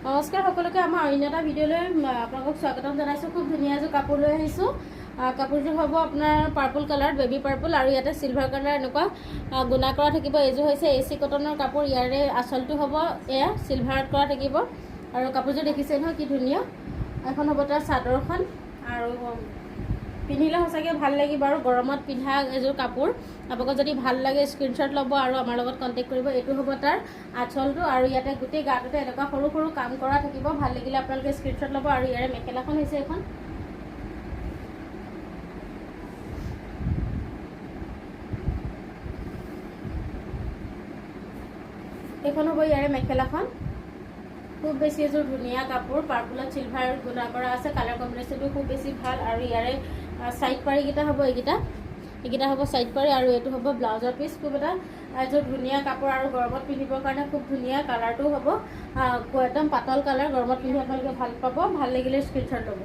নমস্কাৰ সকলোকে আমাৰ অন্য এটা ভিডিঅ'লৈ আপোনালোকক স্বাগতম জনাইছোঁ। খুব ধুনীয়া এযোৰ কাপোৰ লৈ আহিছোঁ। কাপোৰযোৰ হ'ব আপোনাৰ পাৰ্পল কালাৰ, বেবী পাৰ্পল, আৰু ইয়াতে চিলভাৰ কালাৰ এনেকুৱা গুণা কৰা থাকিব। এইযোৰ হৈছে AC কটনৰ কাপোৰ। ইয়াৰে আঁচলটো হ'ব এয়া চিলভাৰত কৰা থাকিব। আৰু কাপোৰযোৰ দেখিছে নহয় কি ধুনীয়া। এখন হ'ব তাৰ চাদৰখন, আৰু পিন্ধিলে সঁচাকৈ ভাল লাগিব আৰু গৰমত পিন্ধা এযোৰ কাপোৰ। আপোনালোকৰ যদি ভাল লাগে স্ক্ৰীনশ্বট ল'ব আৰু আমাৰ লগত কণ্টেক্ট কৰিব। এইটো হ'ব তাৰ আঁচলটো, আৰু ইয়াতে গোটেই গাটোতে এনেকুৱা সৰু সৰু কাম কৰা থাকিব। ভাল লাগিলে আপোনালোকে স্ক্ৰীনশ্বট ল'ব। আৰু ইয়াৰে মেখেলাখন হৈছে এখন। এইখন হ'ব ইয়াৰে মেখেলাখন। খুব বেছি এযোৰ ধুনীয়া কাপোৰ, পাৰ্পলত চিলভাৰ গুণা কৰা আছে। কালাৰ কম্বিনেশ্যনটো খুব বেছি ভাল। আৰু ইয়াৰে চাইড পাৰিকেইটা হ'ব এইকেইটা হ'ব চাইড পাৰি, আৰু এইটো হ'ব ব্লাউজৰ পিচ। খুব এটা এযোৰ ধুনীয়া কাপোৰ, আৰু গৰমত পিন্ধিবৰ কাৰণে খুব ধুনীয়া। কালাৰটো হ'ব একদম পাতল কালাৰ। গৰমত পিন্ধি আপোনালোকে ভাল পাব। ভাল লাগিলে স্ক্ৰীনশ্বট ল'ব।